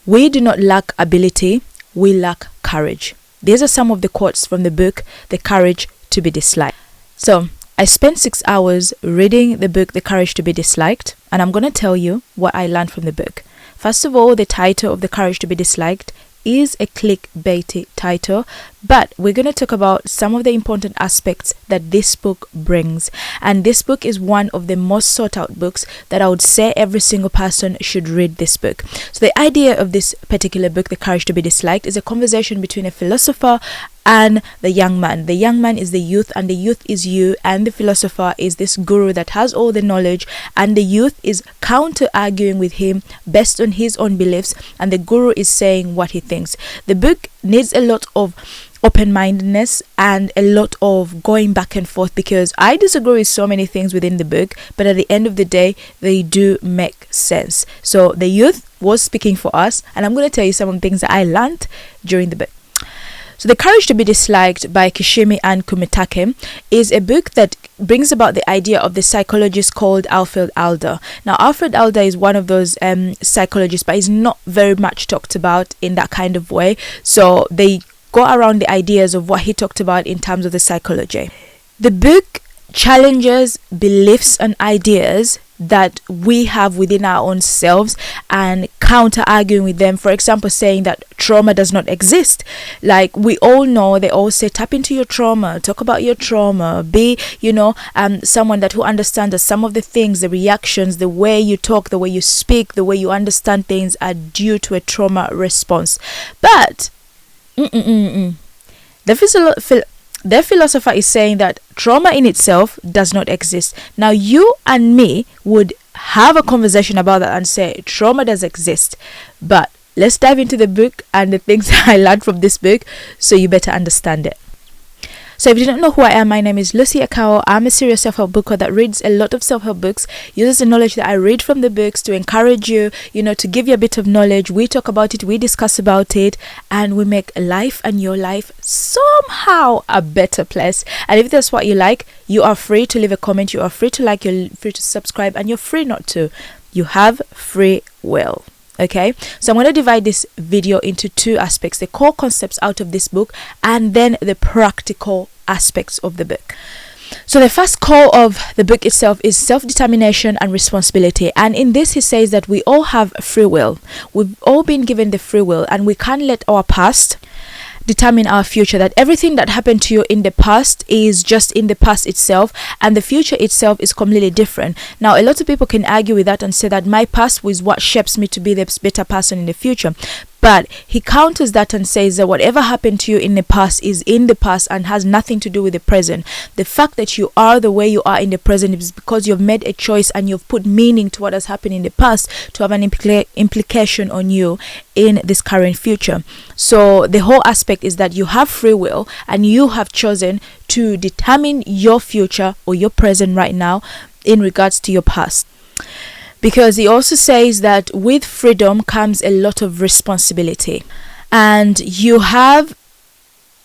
We do not lack ability, we lack courage. These are some of the quotes from the book, The Courage to be Disliked. So, I spent 6 hours reading the book, The Courage to be Disliked, and I'm going to tell you what I learned from the book. First of all, the title of The Courage to be Disliked is a clickbaity title, but we're going to talk about some of the important aspects that this book brings. And this book is one of the most sought out books that I would say every single person should read this book. So the idea of this particular book, The Courage to be Disliked, is a conversation between a philosopher and the young man. The young man is the youth, and the youth is you, and the philosopher is this guru that has all the knowledge, and the youth is counter arguing with him based on his own beliefs, and the guru is saying what he thinks. The book needs a lot of open-mindedness and a lot of going back and forth, because I disagree with so many things within the book, but at the end of the day they do make sense. So the youth was speaking for us, and I'm going to tell you some of the things that I learned during the book. So The Courage to be Disliked by 𝐃𝐈𝐒𝐂𝐋𝐀𝐌𝐈𝐄𝐑 is a book that brings about the idea of the psychologist called Alfred Adler. Now, Alfred Adler is one of those psychologists, but he's not very much talked about in that kind of way. So they go around the ideas of what he talked about in terms of the psychology. The book challenges beliefs and ideas that we have within our own selves and counter arguing with them. For example, saying that trauma does not exist. Like, we all know, they all say tap into your trauma, talk about your trauma, be someone that who understands that some of the things, the reactions, the way you talk, the way you speak, the way you understand things are due to a trauma response. But the philosopher is saying that trauma in itself does not exist. Now, you and me would have a conversation about that and say trauma does exist. But let's dive into the book and the things I learned from this book so you better understand it. So if you don't know who I am, my name is Lucy Akao. I'm a serious self-help booker that reads a lot of self-help books, uses the knowledge that I read from the books to encourage you, to give you a bit of knowledge. We talk about it, we discuss about it, and we make life and your life somehow a better place. And if that's what you like, you are free to leave a comment, you are free to like, you're free to subscribe, and you're free not to. You have free will. Okay, so I'm going to divide this video into two aspects: the core concepts out of this book and then the practical aspects of the book. So the first core of the book itself is self-determination and responsibility. And in this, he says that we all have free will. We've all been given the free will, and we can't let our past determine our future. That everything that happened to you in the past is just in the past itself, and the future itself is completely different. Now, a lot of people can argue with that and say that my past was what shapes me to be the better person in the future. But he counters that and says that whatever happened to you in the past is in the past and has nothing to do with the present. The fact that you are the way you are in the present is because you've made a choice and you've put meaning to what has happened in the past to have an implication on you in this current future. So the whole aspect is that you have free will and you have chosen to determine your future or your present right now in regards to your past. Because he also says that with freedom comes a lot of responsibility, and you have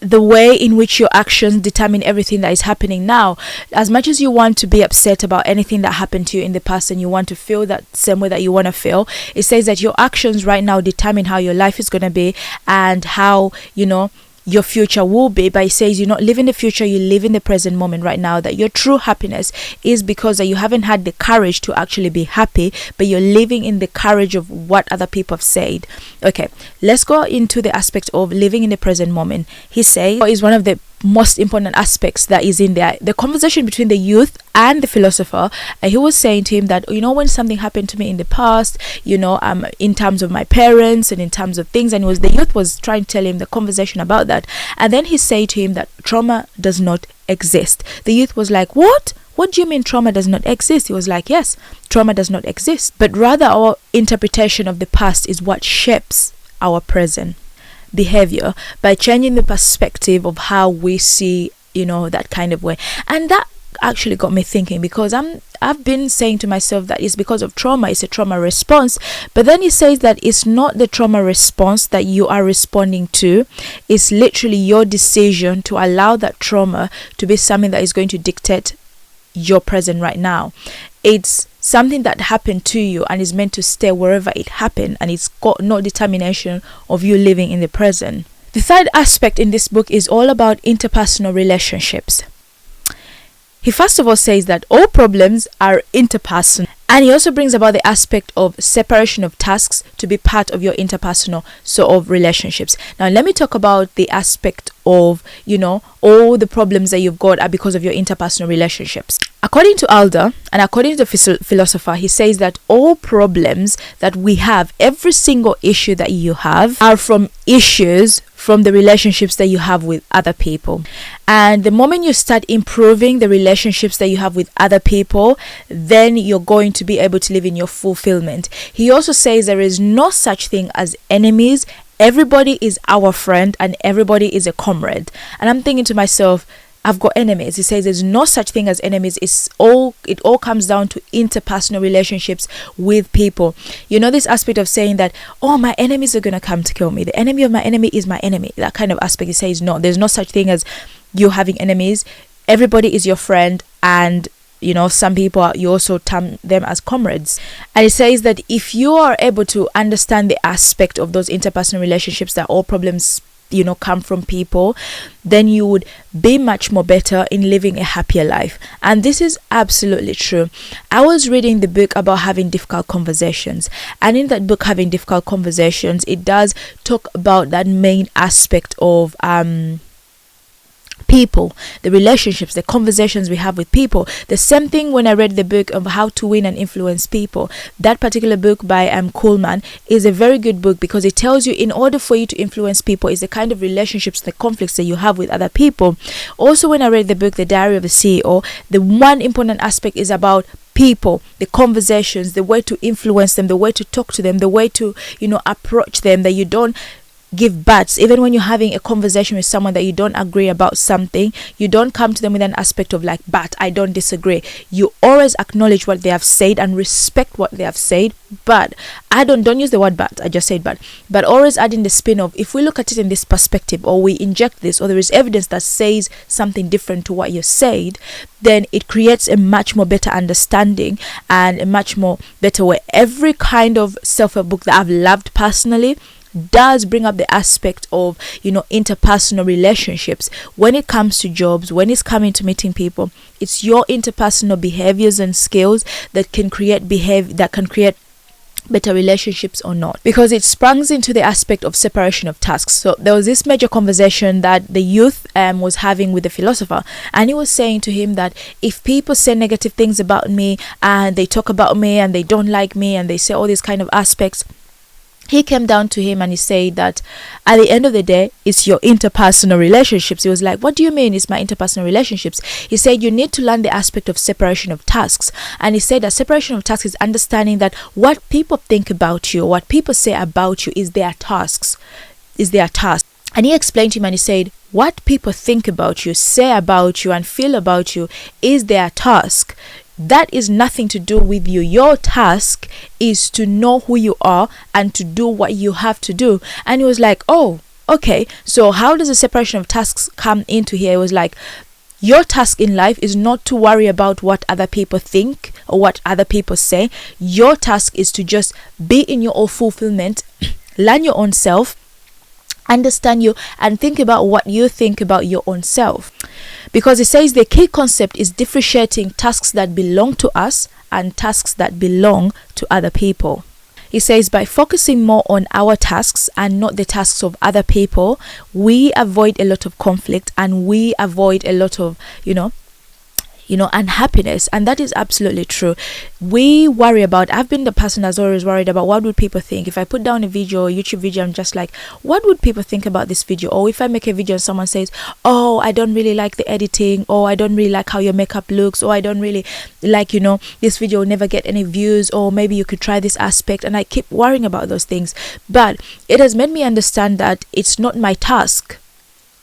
the way in which your actions determine everything that is happening now. As much as you want to be upset about anything that happened to you in the past and you want to feel that same way that you want to feel, it says that your actions right now determine how your life is going to be and how your future will be. But it says you not live in the future, you live in the present moment right now. That your true happiness is because that you haven't had the courage to actually be happy, but you're living in the courage of what other people have said. Okay, let's go into the aspect of living in the present moment. He says is one of the most important aspects that is in there. The conversation between the youth and the philosopher, he was saying to him that when something happened to me in the past, in terms of my parents and in terms of things, and the youth was trying to tell him the conversation about that, and then he said to him that trauma does not exist. The youth was like, what do you mean trauma does not exist? He was like, yes, trauma does not exist, but rather our interpretation of the past is what shapes our present behavior by changing the perspective of how we see that kind of way. And that actually got me thinking, because I've been saying to myself that it's because of trauma, it's a trauma response. But then he says that it's not the trauma response that you are responding to, it's literally your decision to allow that trauma to be something that is going to dictate your present right now. It's something that happened to you and is meant to stay wherever it happened, and it's got no determination of you living in the present. The third aspect in this book is all about interpersonal relationships. He first of all says that all problems are interpersonal, and he also brings about the aspect of separation of tasks to be part of your interpersonal sort of relationships. Now let me talk about the aspect of, all the problems that you've got are because of your interpersonal relationships. According to Adler and according to the philosopher, he says that all problems that we have, every single issue that you have, are from issues from the relationships that you have with other people. And the moment you start improving the relationships that you have with other people, then you're going to be able to live in your fulfillment. He also says there is no such thing as enemies. Everybody is our friend and everybody is a comrade. And I'm thinking to myself, I've got enemies. He says there's no such thing as enemies. It all comes down to interpersonal relationships with people. This aspect of saying that, oh, my enemies are going to come to kill me. The enemy of my enemy is my enemy. That kind of aspect. He says, no, there's no such thing as you having enemies. Everybody is your friend, and some people, you also term them as comrades. And it says that if you are able to understand the aspect of those interpersonal relationships, that all problems come from people, then you would be much more better in living a happier life. And this is absolutely true. I was reading the book about having difficult conversations, and in that book, Having Difficult Conversations, it does talk about that main aspect of people, the relationships, the conversations we have with people. The same thing when I read the book of How to Win and Influence People. That particular book by Kuhlman is a very good book, because it tells you in order for you to influence people is the kind of relationships, the conflicts that you have with other people. Also, when I read the book The Diary of a CEO, the one important aspect is about people, the conversations, the way to influence them, the way to talk to them, the way to approach them, that you don't give buts. Even when you're having a conversation with someone that you don't agree about something, you don't come to them with an aspect of like, but I don't disagree. You always acknowledge what they have said and respect what they have said, but don't use the word but, I just said but always add in the spin of, if we look at it in this perspective, or we inject this, or there is evidence that says something different to what you said, then it creates a much more better understanding and a much more better way. Every kind of self-help book that I've loved personally does bring up the aspect of interpersonal relationships. When it comes to jobs, when it's coming to meeting people, it's your interpersonal behaviors and skills that can create better relationships or not, because it springs into the aspect of separation of tasks. So there was this major conversation that the youth was having with the philosopher, and he was saying to him that if people say negative things about me, and they talk about me, and they don't like me, and they say all these kind of aspects, he came down to him and he said that at the end of the day, it's your interpersonal relationships. He was like, what do you mean it's my interpersonal relationships? He said you need to learn the aspect of separation of tasks. And he said that separation of tasks is understanding that what people think about you, what people say about you is their tasks, And he explained to him and he said, what people think about you, say about you, and feel about you is their task. That is nothing to do with you. Your task is to know who you are and to do what you have to do. And he was like, oh, okay, so how does the separation of tasks come into here? It was like, your task in life is not to worry about what other people think or what other people say. Your task is to just be in your own fulfillment, learn your own self, understand you, and think about what you think about your own self. Because it says the key concept is differentiating tasks that belong to us and tasks that belong to other people. It says by focusing more on our tasks and not the tasks of other people, we avoid a lot of conflict, and we avoid a lot of, unhappiness. And that is absolutely true. We worry about, I've been the person that's always worried about what would people think. If I put down a video, a YouTube video, I'm just like, what would people think about this video? Or if I make a video and someone says, oh, I don't really like the editing, or I don't really like how your makeup looks, or I don't really like, this video will never get any views, or maybe you could try this aspect, and I keep worrying about those things. But it has made me understand that it's not my task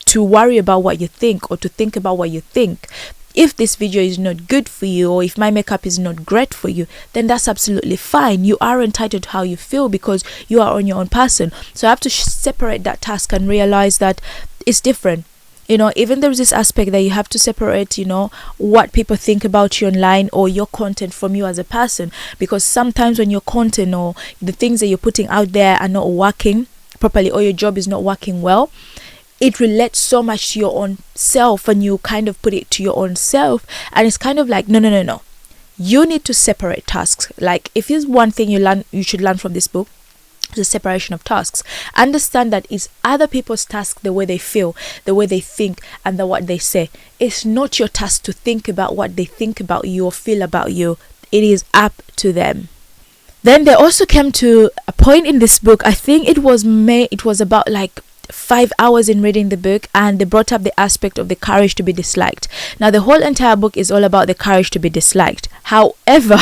to worry about what you think or to think about what you think. If this video is not good for you, or if my makeup is not great for you, then that's absolutely fine. You are entitled to how you feel because you are on your own person. So I have to separate that task and realize that it's different. Even there's this aspect that you have to separate, what people think about you online or your content from you as a person, because sometimes when your content or the things that you're putting out there are not working properly, or your job is not working well, it relates so much to your own self, and you kind of put it to your own self, and it's kind of like, no. You need to separate tasks. Like, if there's one thing you should learn from this book, the separation of tasks. Understand that it's other people's task, the way they feel, the way they think, and what they say. It's not your task to think about what they think about you or feel about you. It is up to them. Then they also came to a point in this book, I think it was about like 5 hours in reading the book, and they brought up the aspect of the courage to be disliked. Now, the whole entire book is all about the courage to be disliked. However,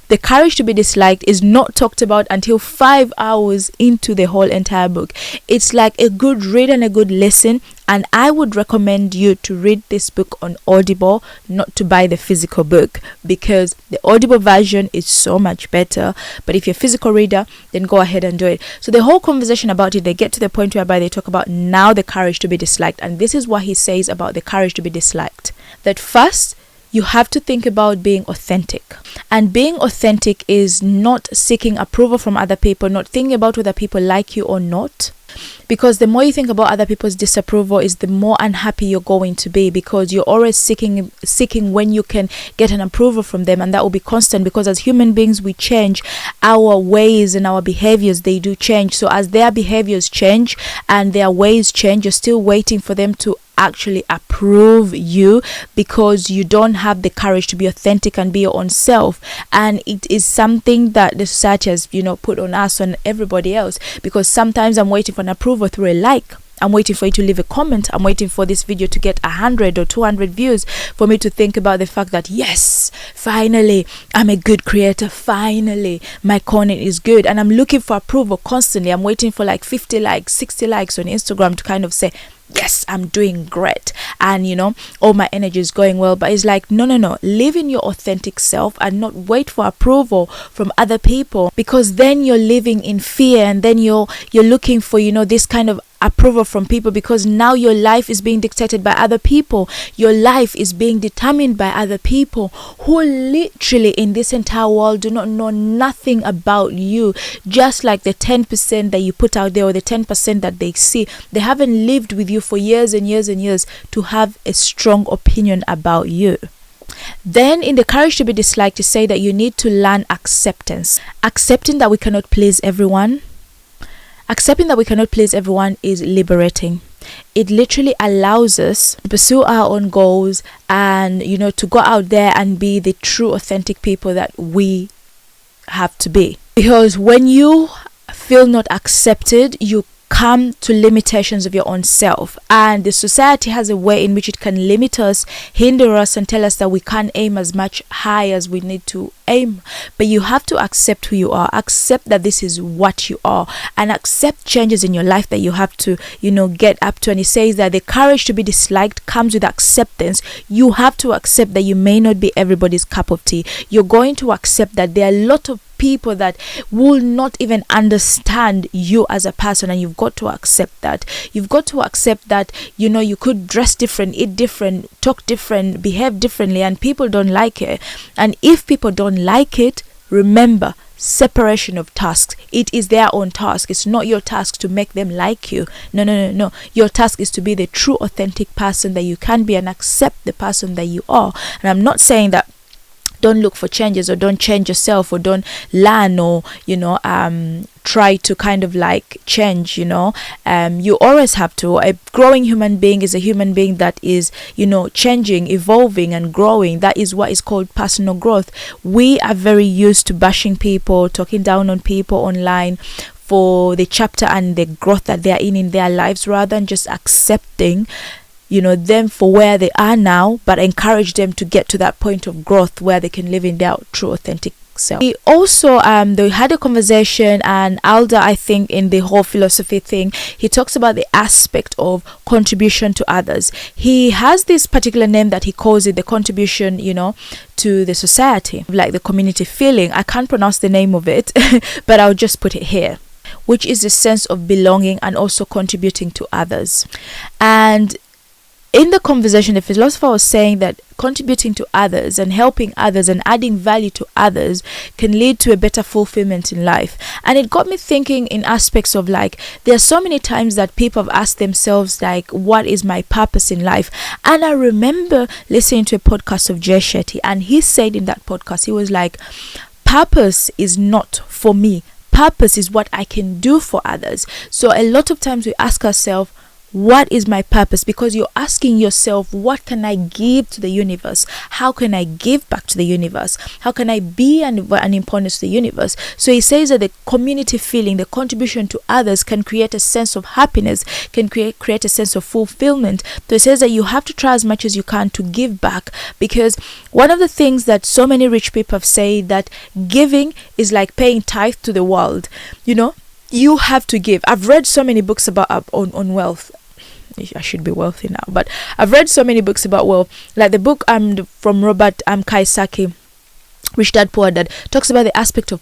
the courage to be disliked is not talked about until 5 hours into the whole entire book. It's like a good read and a good listen, and I would recommend you to read this book on Audible, not to buy the physical book, because the Audible version is so much better. But if you're a physical reader, then go ahead and do it. So the whole conversation about it, they get to the point whereby they talk about now the courage to be disliked, and this is what he says about the courage to be disliked. That first, you have to think about being authentic. And being authentic is not seeking approval from other people, not thinking about whether people like you or not. Because the more you think about other people's disapproval, is the more unhappy you're going to be, because you're always seeking when you can get an approval from them, and that will be constant, because as human beings we change. Our ways and our behaviors, they do change. So as their behaviors change and their ways change, you're still waiting for them to actually approve you, because you don't have the courage to be authentic and be your own self. And it is something that the society has put on us, on everybody else, because sometimes I'm waiting for an approval through a like. I'm waiting for you to leave a comment. I'm waiting for this video to get 100 or 200 views for me to think about the fact that, yes, finally, I'm a good creator. Finally, my content is good. And I'm looking for approval constantly. I'm waiting for like 50 likes, 60 likes on Instagram to kind of say, yes, I'm doing great, and all my energy is going well. But it's like, no, live in your authentic self and not wait for approval from other people, because then you're living in fear, and then you're looking for this kind of approval from people, because now your life is being dictated by other people. Your life is being determined by other people who literally in this entire world do not know nothing about you. Just like the 10% that you put out there, or the 10% that they see, they haven't lived with you for years and years and years to have a strong opinion about you. Then in the courage to be disliked, you say that you need to learn acceptance. Accepting that we cannot please everyone. Accepting that we cannot please everyone is liberating. It literally allows us to pursue our own goals, and to go out there and be the true authentic people that we have to be. Because when you feel not accepted, you come to limitations of your own self, and the society has a way in which it can limit us, hinder us, and tell us that we can't aim as much high as we need to aim. But you have to accept who you are, accept that this is what you are, and accept changes in your life that you have to get up to. And it says that the courage to be disliked comes with acceptance. You have to accept that you may not be everybody's cup of tea. You're going to accept that there are a lot of people that will not even understand you as a person, and you've got to accept that. You've got to accept that you could dress different, eat different, talk different, behave differently, and people don't like it. And if people don't like it, remember, separation of tasks. It is their own task. It's not your task to make them like you. No. Your task is to be the true authentic person that you can be, and accept the person that you are. And I'm not saying that don't look for changes, or don't change yourself, or don't learn, or try to kind of like change. You always have to. A growing human being is a human being that is changing, evolving, and growing. That is what is called personal growth. We are very used to bashing people, talking down on people online for the chapter and the growth that they are in their lives, rather than just accepting them for where they are now, but encourage them to get to that point of growth where they can live in their true authentic self. He also they had a conversation, and Alda, I think, in the whole philosophy thing, he talks about the aspect of contribution to others. He has this particular name that he calls it the contribution to the society, like the community feeling. I can't pronounce the name of it but I'll just put it here, which is the sense of belonging and also contributing to others. And in the conversation, the philosopher was saying that contributing to others and helping others and adding value to others can lead to a better fulfillment in life. And it got me thinking in aspects of like, there are so many times that people have asked themselves like, what is my purpose in life? And I remember listening to a podcast of 𝐃𝐈𝐒𝐂𝐋𝐀, and he said in that podcast, he was like, purpose is not for me. Purpose is what I can do for others. So a lot of times we ask ourselves, what is my purpose? Because you're asking yourself, what can I give to the universe? How can I give back to the universe? How can I be an importance to the universe? So he says that the community feeling, the contribution to others can create a sense of happiness, can create a sense of fulfillment. So he says that you have to try as much as you can to give back, because one of the things that so many rich people have said, that giving is like paying tithe to the world. You know, you have to give. I've read so many books about on wealth. I should be wealthy now, but I've read so many books about wealth, like the book from Robert Kiyosaki, Rich Dad Poor Dad, talks about the aspect of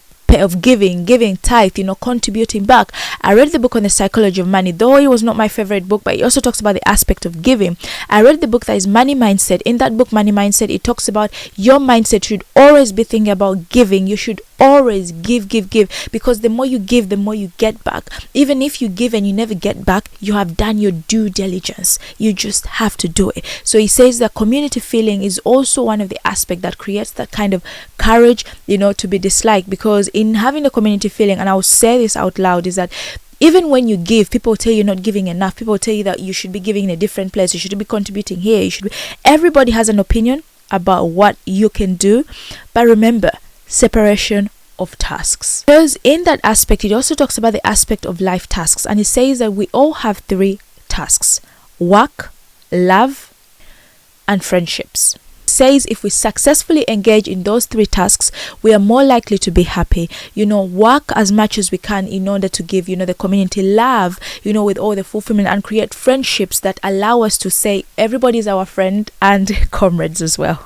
giving tithe, you know, contributing back. I read the book on the psychology of money, though it was not my favorite book, but it also talks about the aspect of giving. I read the book that is Money Mindset. In that book, Money Mindset, it talks about your mindset should always be thinking about giving. You should always give, because the more you give, the more you get back. Even if you give and you never get back, you have done your due diligence. You just have to do it. So he says that community feeling is also one of the aspects that creates that kind of courage, you know, to be disliked. Because in having a community feeling, and I will say this out loud, is that even when you give, people tell you you're not giving enough. People tell you that you should be giving in a different place. You should be contributing here. You should be. Everybody has an opinion about what you can do, but remember, separation of tasks. Because in that aspect, it also talks about the aspect of life tasks, and it says that we all have 3 tasks: work, love, and friendships. Says if we successfully engage in those 3 tasks, we are more likely to be happy. You know, work as much as we can in order to give, you know, the community love, you know, with all the fulfillment, and create friendships that allow us to say everybody is our friend and comrades as well.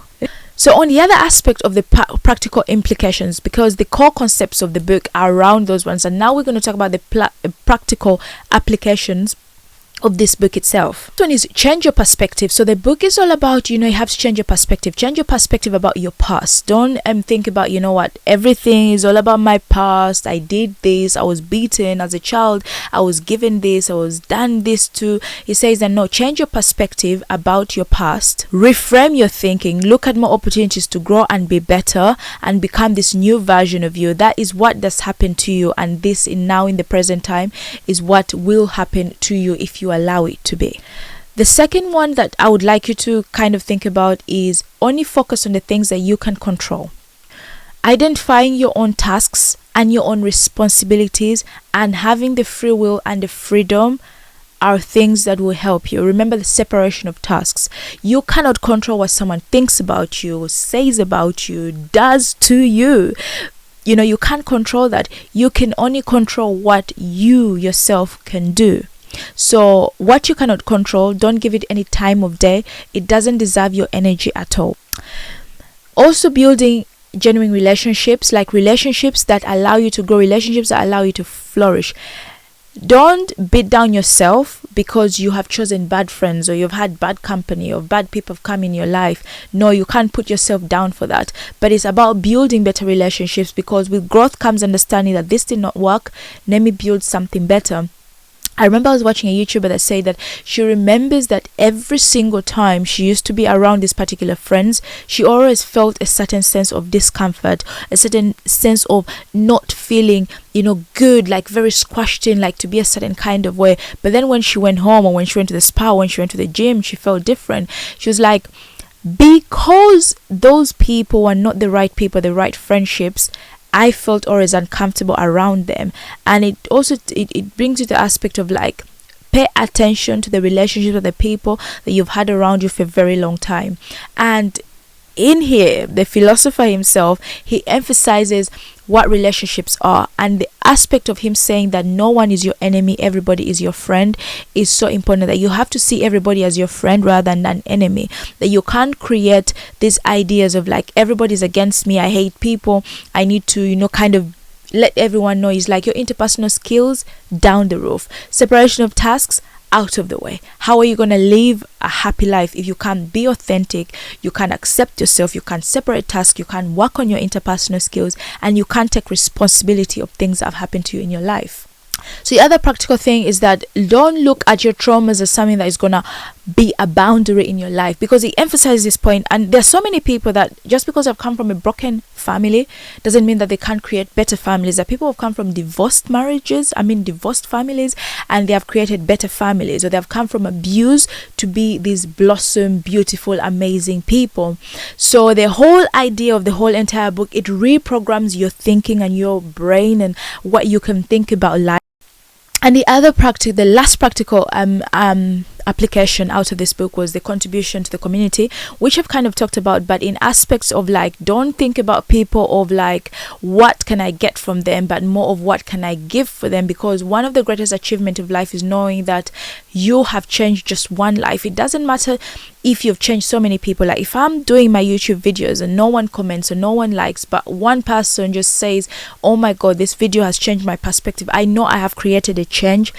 So on the other aspect of the practical implications, because the core concepts of the book are around those ones, and now we're going to talk about the practical applications of this book itself. This one is change your perspective. So the book is all about, you know, you have to change your perspective. Change your perspective about your past. Don't think about, you know what, everything is all about my past. I did this, I was beaten as a child, I was given this, I was done this too. He says that no, change your perspective about your past. Reframe your thinking. Look at more opportunities to grow and be better and become this new version of you. That is what does happen to you, and this now in the present time is what will happen to you if you allow it to be. The second one that I would like you to kind of think about is only focus on the things that you can control. Identifying your own tasks and your own responsibilities and having the free will and the freedom are things that will help you. Remember the separation of tasks. You cannot control what someone thinks about you, says about you, does to you. You know, you can't control that. You can only control what you yourself can do. So what you cannot control, don't give it any time of day. It doesn't deserve your energy at all. Also building genuine relationships, like relationships that allow you to grow, relationships that allow you to flourish. Don't beat down yourself because you have chosen bad friends or you've had bad company or bad people have come in your life. No, you can't put yourself down for that. But it's about building better relationships, because with growth comes understanding that this did not work. Let me build something better. I remember I was watching a YouTuber that said that she remembers that every single time she used to be around these particular friends, she always felt a certain sense of discomfort, a certain sense of not feeling, you know, good, like very squashed in, like to be a certain kind of way. But then when she went home, or when she went to the spa, when she went to the gym, she felt different. She was like, because those people were not the right people, the right friendships, I felt always uncomfortable around them. And it also it brings you to the aspect of like, pay attention to the relationships of the people that you've had around you for a very long time. And in here, the philosopher himself, he emphasizes what relationships are, and the aspect of him saying that no one is your enemy, everybody is your friend, is so important, that you have to see everybody as your friend rather than an enemy. That you can't create these ideas of like, everybody's against me, I hate people, I need to, you know, kind of let everyone know is like your interpersonal skills down the roof, separation of tasks out of the way. How are you going to live a happy life if you can't be authentic, you can't accept yourself, you can't separate tasks, you can't work on your interpersonal skills, and you can't take responsibility of things that have happened to you in your life? So the other practical thing is that don't look at your traumas as something that is gonna be a boundary in your life, because it emphasizes this point. And there's so many people that just because I've come from a broken family doesn't mean that they can't create better families. That people have come from divorced families, and they have created better families, or they have come from abuse to be these blossom, beautiful, amazing people. So the whole idea of the whole entire book, it reprograms your thinking and your brain and what you can think about life. And the last practical application out of this book was the contribution to the community, which I've kind of talked about, but in aspects of like, don't think about people of like, what can I get from them, but more of what can I give for them, because one of the greatest achievement of life is knowing that you have changed just one life. It doesn't matter if you've changed so many people. Like if I'm doing my YouTube videos and no one comments or no one likes, but one person just says, oh my god, this video has changed my perspective, I know I have created a change,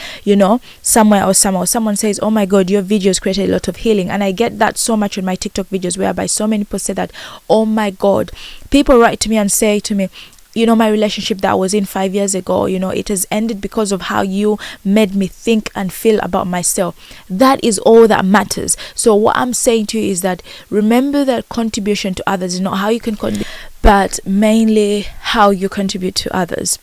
somewhere or somehow. Someone says, oh my god, your videos created a lot of healing. And I get that so much on my TikTok videos, whereby so many people say that, oh my god, people write to me and say to me, my relationship that I was in 5 years ago, it has ended because of how you made me think and feel about myself. That is all that matters. So what I'm saying to you is that remember that contribution to others is not how you can contribute, but mainly how you contribute to others.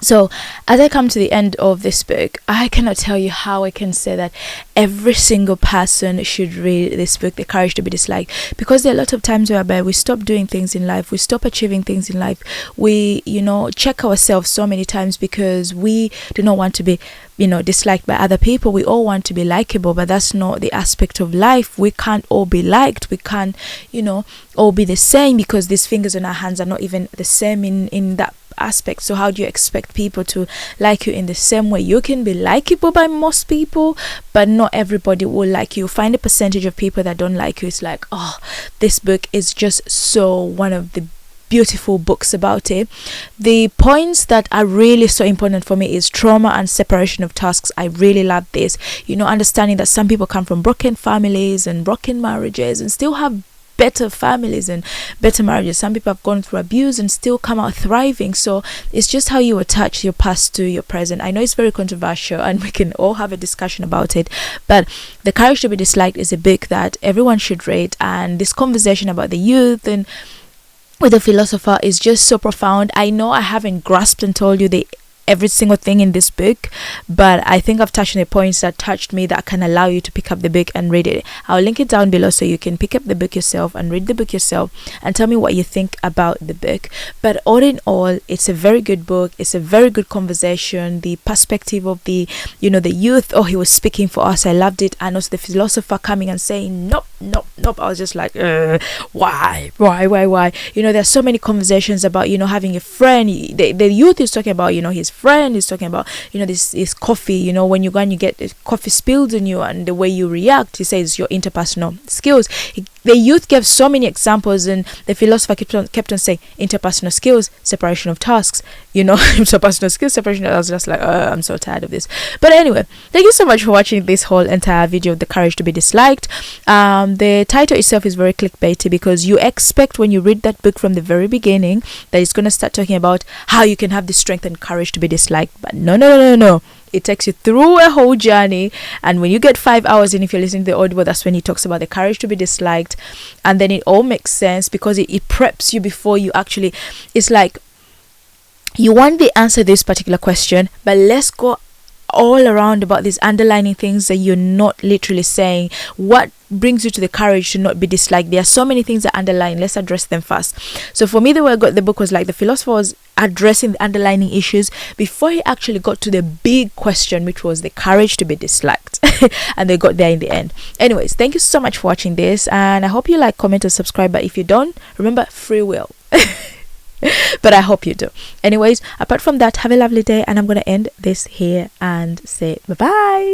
So as I come to the end of this book, I cannot tell you how I can say that every single person should read this book, The Courage to Be Disliked, because there are a lot of times whereby we stop doing things in life, we stop achieving things in life, we check ourselves so many times because we do not want to be disliked by other people. We all want to be likable, but that's not the aspect of life. We can't all be liked, we can't all be the same, because these fingers on our hands are not even the same in that aspect. So how do you expect people to like you in the same way? You can be likable by most people, but not everybody will like you. Find a percentage of people that don't like you. It's like, oh, this book is just so one of the beautiful books about it. The points that are really so important for me is trauma and separation of tasks. I really love this, understanding that some people come from broken families and broken marriages and still have better families and better marriages. Some people have gone through abuse and still come out thriving. So it's just how you attach your past to your present. I know it's very controversial and we can all have a discussion about it, but The Courage to Be Disliked is a book that everyone should read. And this conversation about the youth and with the philosopher is just so profound. I know I haven't grasped and told you every single thing in this book, but I think I've touched on the points that touched me that can allow you to pick up the book and read it. I'll link it down below so you can pick up the book yourself and read the book yourself and tell me what you think about the book. But all in all, it's a very good book. It's a very good conversation. The perspective of the the youth, oh, he was speaking for us. I loved it. And also the philosopher coming and saying nope. I was just like, why? There's so many conversations about having a friend. The youth is talking about his friend is talking about this is coffee, when you go and you get coffee spilled on you and the way you react. He says your interpersonal skills. The youth gave so many examples, and the philosopher kept on saying interpersonal skills, separation of tasks, interpersonal skills, separation. I was just like, I'm so tired of this. But anyway, thank you so much for watching this whole entire video of The Courage to Be Disliked. The title itself is very clickbaity, because you expect when you read that book from the very beginning that it's going to start talking about how you can have the strength and courage to be disliked. But no. It takes you through a whole journey, and when you get 5 hours in, if you're listening to the audio, that's when he talks about the courage to be disliked. And then it all makes sense, because it preps you before you actually, it's like you want the answer to this particular question, but let's go all around about these underlining things that you're not literally saying. What brings you to the courage to not be disliked? There are so many things that underline. Let's address them first. So for me, the way I got the book was like the philosopher was addressing the underlining issues before he actually got to the big question, which was the courage to be disliked. And they got there in the end. Anyways, thank you so much for watching this, and I hope you like, comment, and subscribe. But if you don't, remember, free will. But I hope you do. Anyways, apart from that, have a lovely day, and I'm going to end this here and say bye-bye.